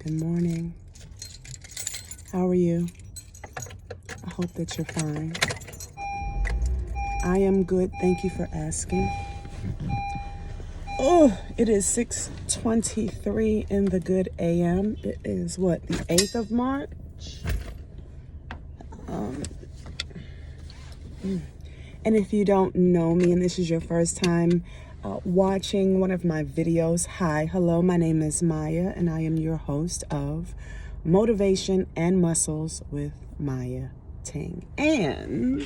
Good morning. How are you? I hope that you're fine. I am good. Thank you for asking. Oh, it is 6:23 in the good AM. It is what, the 8th of March? And if you don't know me and this is your first time watching one of my videos, hello, my name is Maya and I am your host of Motivation and Muscles with Mayya Ting. And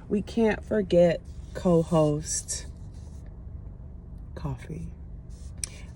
we can't forget co-host Coffee.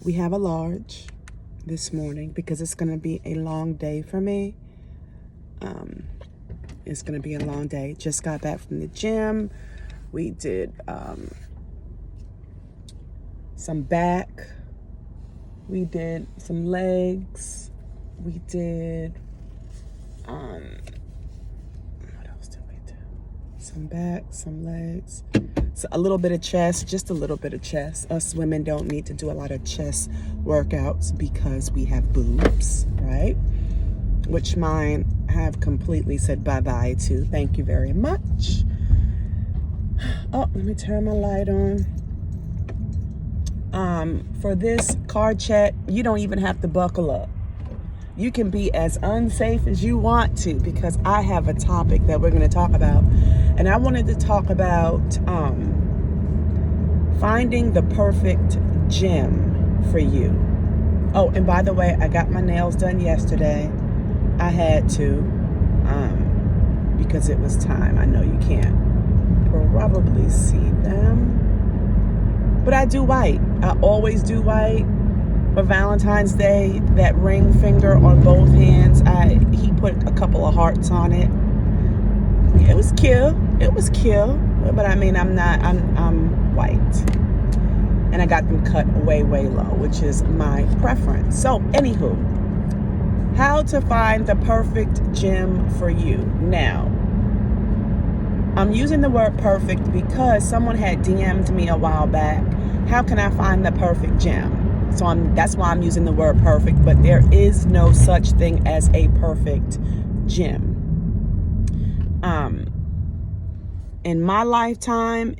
We have a large this morning because it's going to be a long day for me. It's going to be a long day. Just got back from the gym. We did some back. We did some legs. We did, what else did we do? Some back, some legs. So a little bit of chest, just a little bit of chest. Us women don't need to do a lot of chest workouts because we have boobs, right? Which mine have completely said bye-bye to. Thank you very much. Oh, let me turn my light on. For this card check, you don't even have to buckle up. You can be as unsafe as you want to because I have a topic that we're going to talk about. And I wanted to talk about finding the perfect gym for you. Oh, and by the way, I got my nails done yesterday. I had to because it was time. I know you can't probably see them, but I do white. I always do white. For Valentine's Day, that ring finger on both hands, he put a couple of hearts on it. It was cute. It was cute. But I mean, I'm white. And I got them cut way, way low, which is my preference. So, anywho, how to find the perfect gym for you. Now, I'm using the word perfect because someone had DM'd me a while back. How can I find the perfect gym? So that's why I'm using the word perfect, but there is no such thing as a perfect gym. In my lifetime,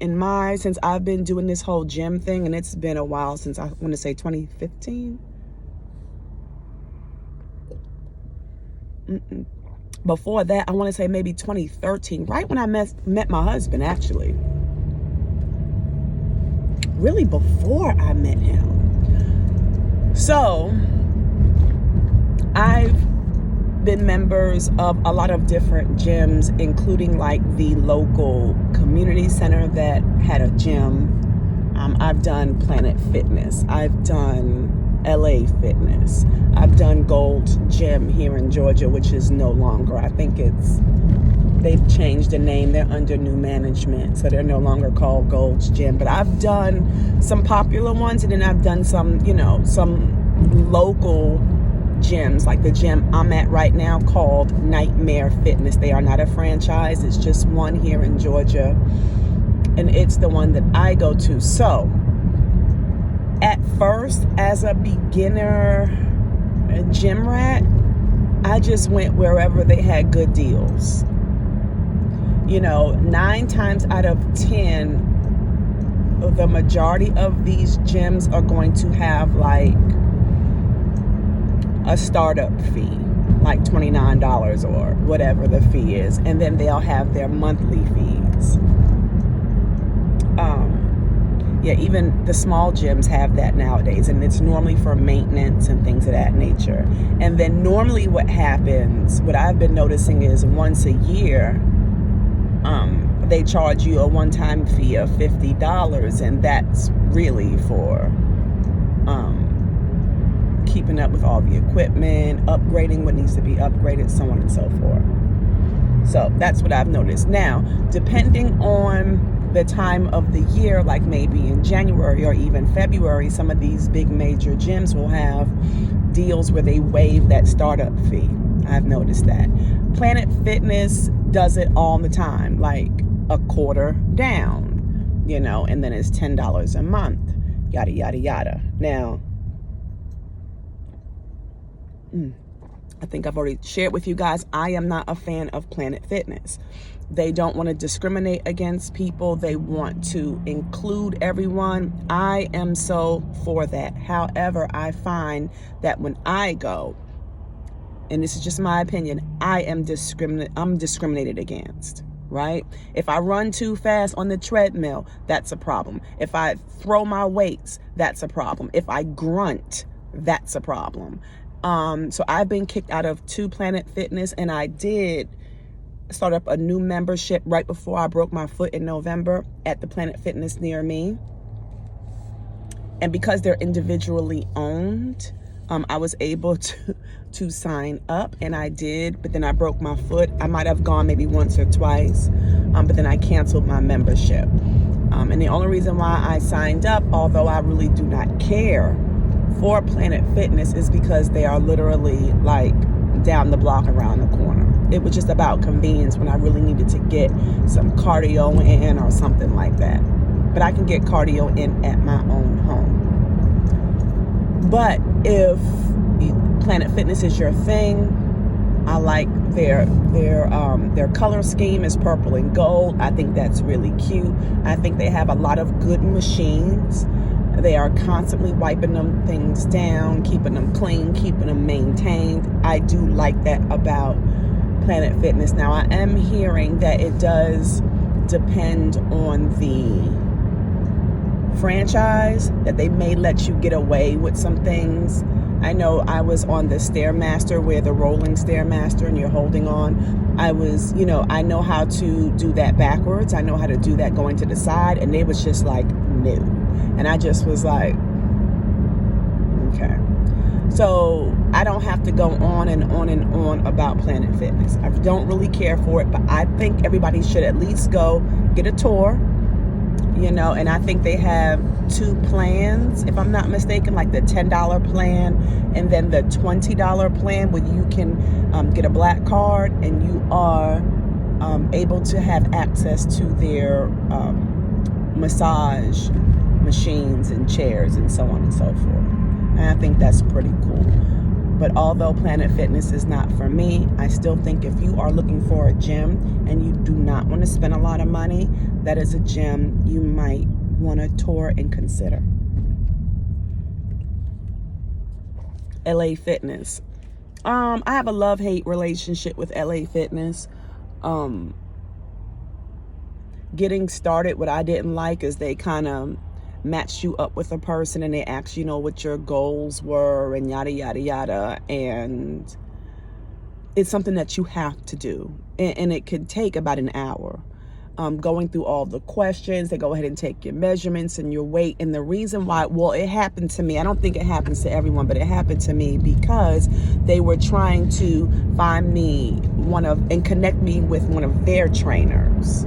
since I've been doing this whole gym thing, and it's been a while since, I want to say 2015. Before that, I want to say maybe 2013, right when I met my husband, actually. Really before I met him. So, I've been members of a lot of different gyms, including like the local community center that had a gym. I've done Planet Fitness. I've done LA Fitness. I've done Gold Gym here in Georgia, which is no longer. I think they've changed the name. They're under new management, so they're no longer called Gold's Gym. But I've done some popular ones, and then I've done some local gyms, like the gym I'm at right now called Nightmare Fitness. They are not a franchise. It's just one here in Georgia, and it's the one that I go to. So, at first, as a beginner gym rat, I just went wherever they had good deals. 9 times out of 10, the majority of these gyms are going to have like a startup fee, like $29 or whatever the fee is. And then they'll have their monthly fees. Even the small gyms have that nowadays, and it's normally for maintenance and things of that nature. And then normally what happens, what I've been noticing is once a year, they charge you a one-time fee of $50, and that's really for keeping up with all the equipment, upgrading what needs to be upgraded, so on and so forth. So that's what I've noticed. Now, depending on the time of the year, like maybe in January or even February, some of these big major gyms will have deals where they waive that startup fee. I've noticed that. Planet Fitness does it all the time, like a quarter down, and then it's $10 a month, yada, yada, yada. Now, I think I've already shared with you guys, I am not a fan of Planet Fitness. They don't want to discriminate against people. They want to include everyone. I am so for that. However, I find that when I go, and this is just my opinion, I'm discriminated against, right? If I run too fast on the treadmill, that's a problem. If I throw my weights, that's a problem. If I grunt, that's a problem. So I've been kicked out of 2 Planet Fitness, and I did start up a new membership right before I broke my foot in November at the Planet Fitness near me. And because they're individually owned, I was able to sign up, and I did, but then I broke my foot. I might have gone maybe once or twice, but then I canceled my membership. And the only reason why I signed up, although I really do not care for Planet Fitness, is because they are literally like down the block around the corner. It was just about convenience when I really needed to get some cardio in or something like that. But I can get cardio in at my own home. But if Planet Fitness is your thing, I like their color scheme is purple and gold. I think that's really cute. I think they have a lot of good machines. They are constantly wiping them things down, keeping them clean, keeping them maintained. I do like that about Planet Fitness. Now, I am hearing that it does depend on the franchise, that they may let you get away with some things. I know I was on the Stairmaster, where the rolling Stairmaster and you're holding on. I know how to do that backwards. I know how to do that going to the side, and they was just like, no. And I just was like, okay. So I don't have to go on and on and on about Planet Fitness. I don't really care for it, but I think everybody should at least go get a tour, and I think they have 2 plans, if I'm not mistaken, like the $10 plan and then the $20 plan, where you can get a black card and you are able to have access to their massage machines and chairs and so on and so forth. And I think that's pretty cool. But although Planet Fitness is not for me, I still think if you are looking for a gym and you do not want to spend a lot of money, that is a gym you might want to tour and consider. LA Fitness. I have a love-hate relationship with LA Fitness. Getting started, what I didn't like is they kind of matched you up with a person and they asked what your goals were and yada yada yada, and it's something that you have to do, and it could take about an hour. Going through all the questions, they go ahead and take your measurements and your weight. And the reason why, it happened to me, I don't think it happens to everyone, but it happened to me because they were trying to find me and connect me with one of their trainers,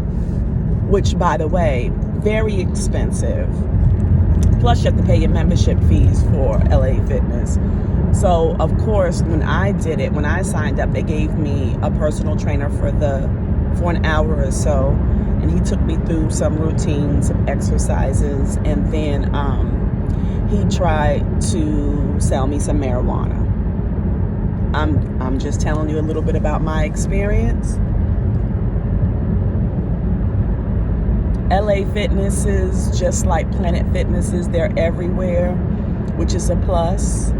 which, by the way, very expensive. Plus, you have to pay your membership fees for LA Fitness. So, of course, when I signed up, they gave me a personal trainer for an hour or so, and he took me through some routines, some exercises, and then he tried to sell me some marijuana. I'm just telling you a little bit about my experience. LA Fitnesses, just like Planet Fitnesses, they're everywhere, which is a plus.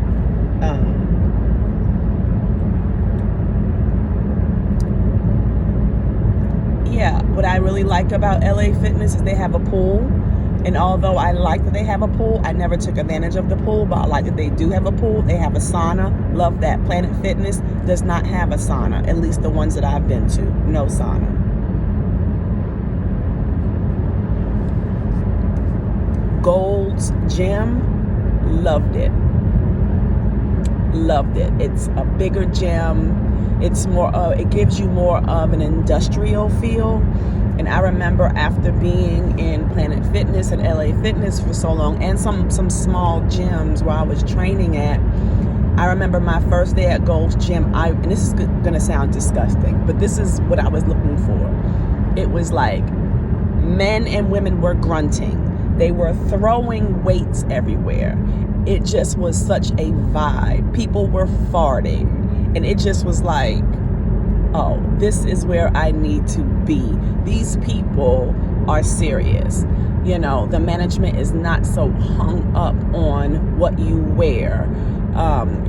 What I really like about LA Fitness is they have a pool. And although I like that they have a pool, I never took advantage of the pool, but I like that they do have a pool. They have a sauna. Love that. Planet Fitness does not have a sauna, at least the ones that I've been to. No sauna. Gold's Gym, loved it. It's a bigger gym. It's more, it gives you more of an industrial feel. And I remember after being in Planet Fitness and LA Fitness for so long, and some small gyms where I was training at, I remember my first day at Gold's Gym, and this is gonna sound disgusting, but this is what I was looking for. It was like men and women were grunting. They were throwing weights everywhere. It just was such a vibe. People were farting. And it just was like, oh, this is where I need to be. These people are serious. You know, the management is not so hung up on what you wear,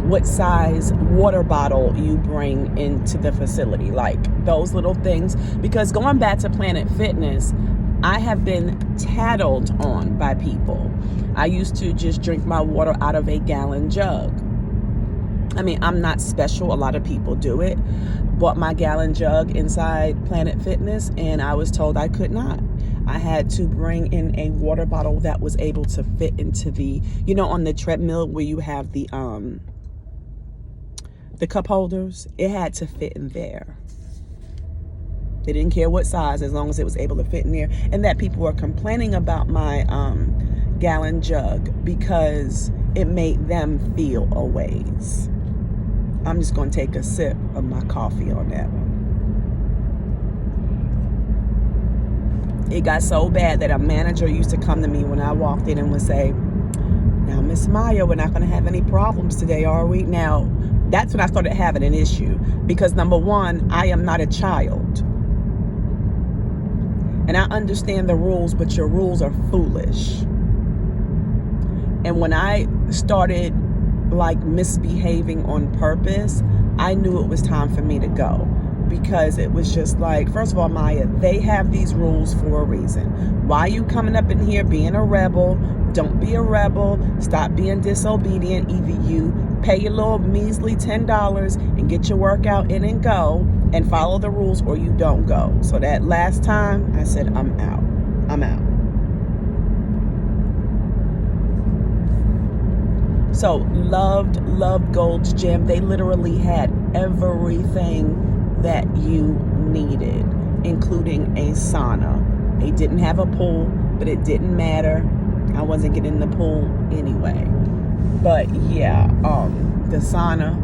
what size water bottle you bring into the facility, like those little things. Because going back to Planet Fitness, I have been tattled on by people. I used to just drink my water out of a gallon jug. I mean, I'm not special. A lot of people do it. Bought my gallon jug inside Planet Fitness, and I was told I could not. I had to bring in a water bottle that was able to fit into the, you know, on the treadmill where you have the cup holders. It had to fit in there. They didn't care what size, as long as it was able to fit in there. And that people were complaining about my gallon jug because it made them feel a ways. I'm just going to take a sip of my coffee on that one. It got so bad that a manager used to come to me when I walked in and would say, "Now, Miss Mayya, we're not going to have any problems today, are we?" Now, that's when I started having an issue. Because number one, I am not a child. And I understand the rules, but your rules are foolish. And when I started like misbehaving on purpose, I knew it was time for me to go. Because it was just like, first of all, Mayya, they have these rules for a reason. Why are you coming up in here being a rebel? Don't be a rebel. Stop being disobedient. Either you pay your little measly $10 and get your workout in and go and follow the rules, or you don't go. So that last time I said, I'm out. I'm out. So loved Gold's Gym. They literally had everything that you needed, including a sauna. They didn't have a pool, but it didn't matter. I wasn't getting in the pool anyway. But yeah, the sauna,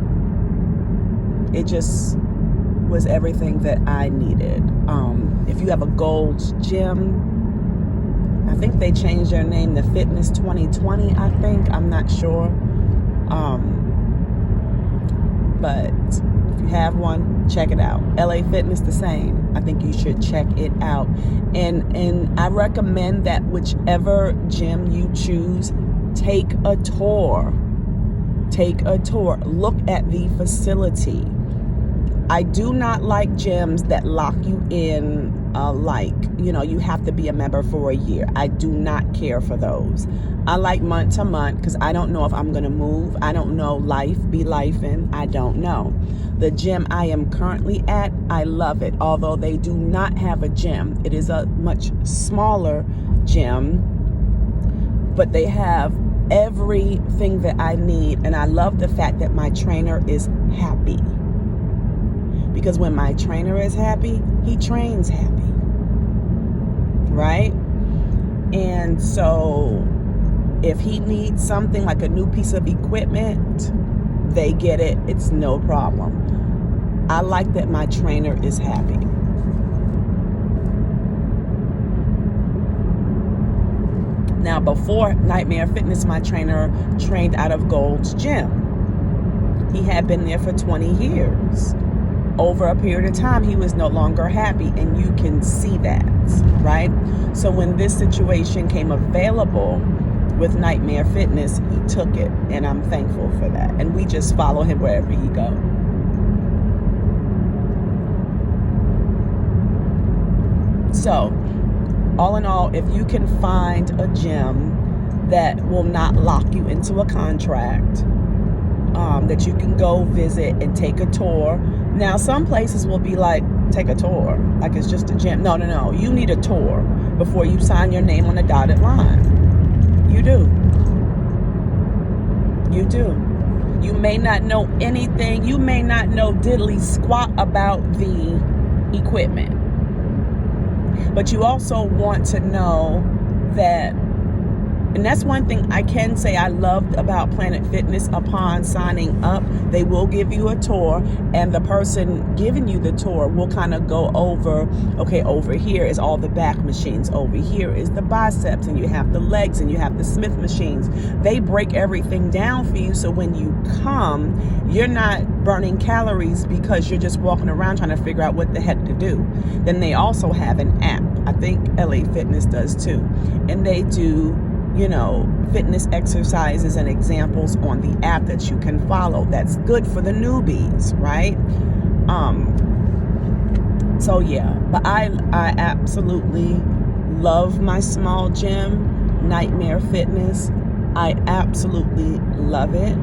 it just was everything that I needed. If you have a Gold's Gym, I think they changed their name to Fitness 2020, I think. I'm not sure. But if you have one, check it out. LA Fitness, the same. I think you should check it out. And I recommend that whichever gym you choose, take a tour. Take a tour. Look at the facility. I do not like gyms that lock you in, you have to be a member for a year. I do not care for those. I like month to month because I don't know if I'm going to move. I don't know, life be lifing. I don't know. The gym I am currently at, I love it. Although they do not have a gym. It is a much smaller gym, but they have everything that I need. And I love the fact that my trainer is happy. Because when my trainer is happy, he trains happy. Right? And so if he needs something like a new piece of equipment, they get it. It's no problem. I like that my trainer is happy. Now, before Nightmare Fitness, my trainer trained out of Gold's Gym. He had been there for 20 years. Over a period of time, he was no longer happy, and you can see that, right? So when this situation came available with Nightmare Fitness, he took it, and I'm thankful for that. And we just follow him wherever he goes. So, all in all, if you can find a gym that will not lock you into a contract, that you can go visit and take a tour. Now, some places will be like, take a tour, like it's just a gym. No. You need a tour before you sign your name on the dotted line. You do. You do. You may not know anything. You may not know diddly squat about the equipment. But you also want to know that And that's one thing I can say I loved about Planet Fitness. Upon signing up, they will give you a tour, and the person giving you the tour will kind of go over, okay, over here is all the back machines, over here is the biceps, and you have the legs, and you have the Smith machines. They break everything down for you, so when you come, you're not burning calories because you're just walking around trying to figure out what the heck to do. Then they also have an app. I think LA Fitness does too. And they do, you know, fitness exercises and examples on the app that you can follow. That's good for the newbies, right? So yeah, but I absolutely love my small gym, Nightmare Fitness. I absolutely love it.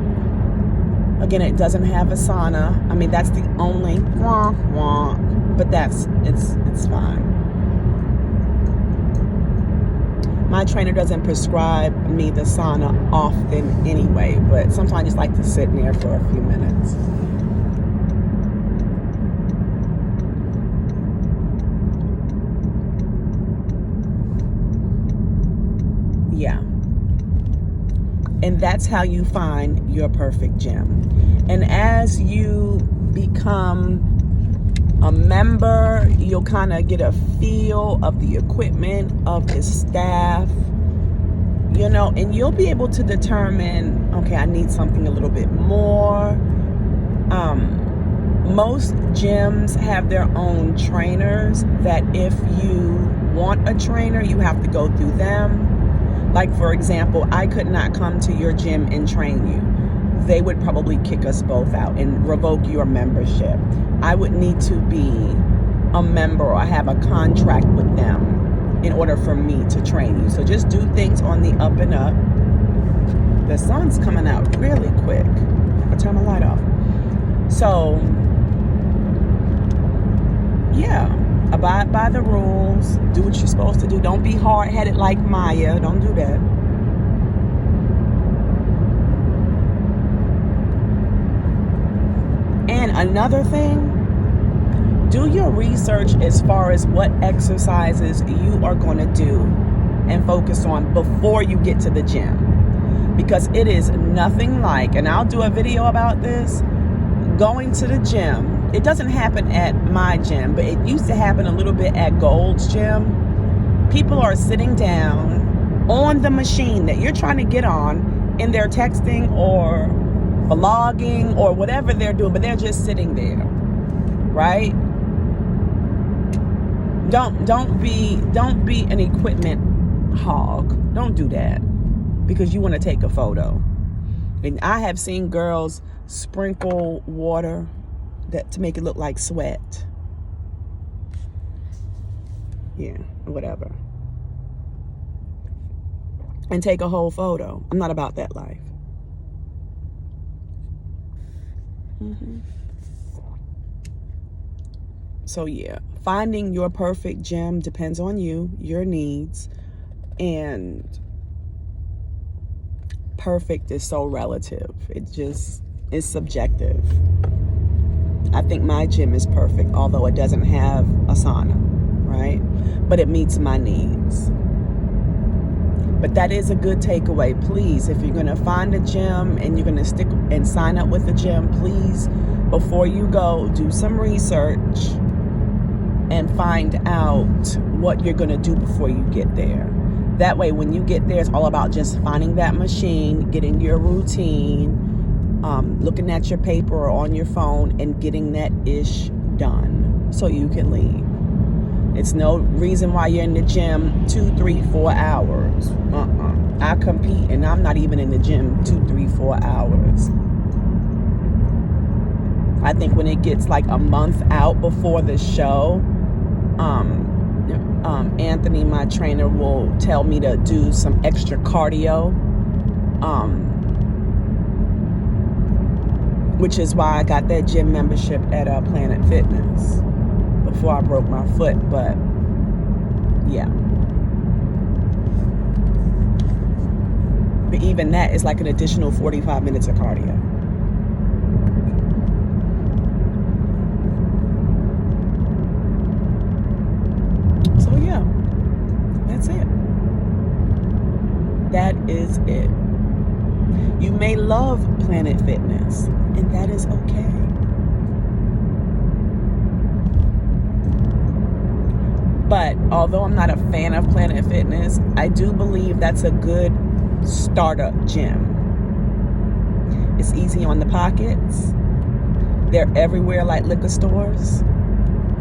Again, it doesn't have a sauna. I mean, that's the only but it's fine. My trainer doesn't prescribe me the sauna often anyway, but sometimes I just like to sit in there for a few minutes. Yeah. And that's how you find your perfect gym. And as you become a member, you'll kind of get a feel of the equipment, of the staff, you know, and you'll be able to determine, okay, I need something a little bit more. Most gyms have their own trainers that if you want a trainer, you have to go through them. Like, for example, I could not come to your gym and train you. They would probably kick us both out and revoke your membership. I would need to be a member or have a contract with them in order for me to train you. So just do things on the up and up. The sun's coming out really quick. I'll turn my light off. So, yeah, abide by the rules. Do what you're supposed to do. Don't be hard-headed like Mayya. Don't do that. And another thing, do your research as far as what exercises you are going to do and focus on before you get to the gym. Because it is nothing like, and I'll do a video about this, going to the gym. It doesn't happen at my gym, but it used to happen a little bit at Gold's gym. People are sitting down on the machine that you're trying to get on, and they're texting or vlogging or whatever they're doing, but they're just sitting there, right? Don't be an equipment hog. Don't do that because you want to take a photo. And I have seen girls sprinkle water to make it look like sweat. Yeah, whatever. And take a whole photo. I'm not about that life. So yeah, finding your perfect gym depends on you, your needs, and perfect is so relative. It just is subjective. I think my gym is perfect, although it doesn't have a sauna, right? But it meets my needs. But that is a good takeaway. Please, if you're going to find a gym and you're going to stick and sign up with the gym, please, before you go, do some research and find out what you're going to do before you get there. That way, when you get there, it's all about just finding that machine, getting your routine, looking at your paper or on your phone and getting that ish done so you can leave. It's no reason why you're in the gym 2, 3, 4 hours. I compete and I'm not even in the gym 2, 3, 4 hours. I think when it gets like a month out before the show, Anthony, my trainer, will tell me to do some extra cardio, which is why I got that gym membership at Planet Fitness before I broke my foot. But yeah, but even that is like an additional 45 minutes of cardio. So yeah, that's it. That is it. You may love Planet Fitness, and that is okay. But although I'm not a fan of Planet Fitness, I do believe that's a good startup gym. It's easy on the pockets. They're everywhere like liquor stores.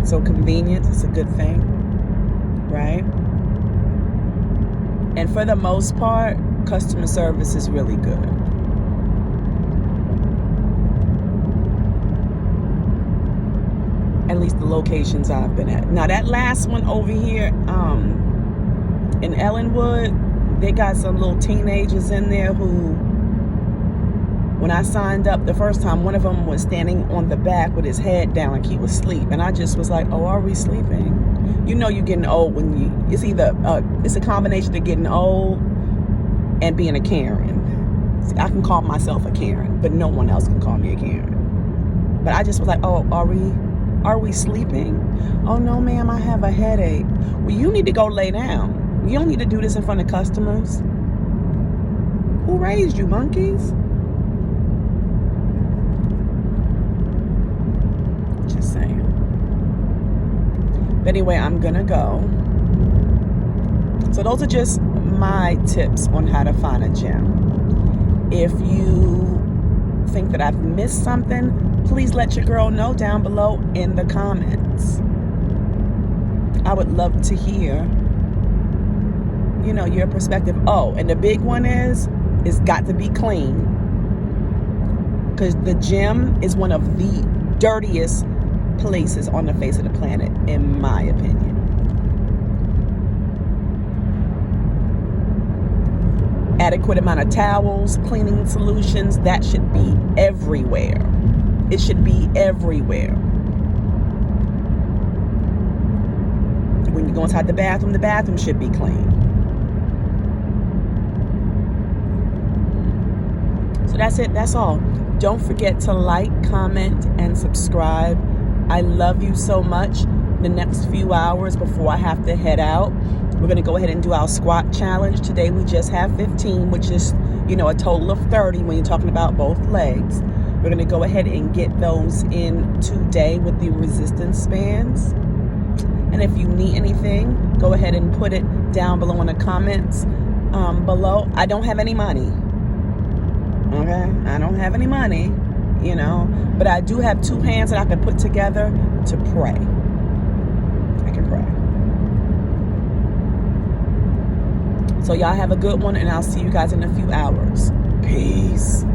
So convenience is a good thing, right? And for the most part, customer service is really good. At least the locations I've been at. Now that last one over here in Ellenwood, they got some little teenagers in there who, when I signed up the first time, one of them was standing on the back with his head down like he was asleep. And I just was like, oh, are we sleeping? You know you're getting old when it's either, it's a combination of getting old and being a Karen. See, I can call myself a Karen, but no one else can call me a Karen. But I just was like, oh, are we sleeping? Oh, no, ma'am, I have a headache. Well, you need to go lay down. You don't need to do this in front of customers. Who raised you, monkeys? Just saying. But anyway, I'm gonna go. So those are just my tips on how to find a gym. If you think that I've missed something, please let your girl know down below in the comments. I would love to hear, your perspective. Oh, and the big one is, it's got to be clean. Because the gym is one of the dirtiest places on the face of the planet, in my opinion. Adequate amount of towels, cleaning solutions, that should be everywhere. It should be everywhere. When you go inside the bathroom should be clean. So that's it, that's all. Don't forget to like, comment, and subscribe. I love you so much. The next few hours before I have to head out, we're going to go ahead and do our squat challenge. Today we just have 15, which is, a total of 30 when you're talking about both legs. We're going to go ahead and get those in today with the resistance bands. And if you need anything, go ahead and put it down below in the comments below. I don't have any money. Okay? I don't have any money, but I do have two hands that I can put together to pray. I can pray. So y'all have a good one, and I'll see you guys in a few hours. Peace.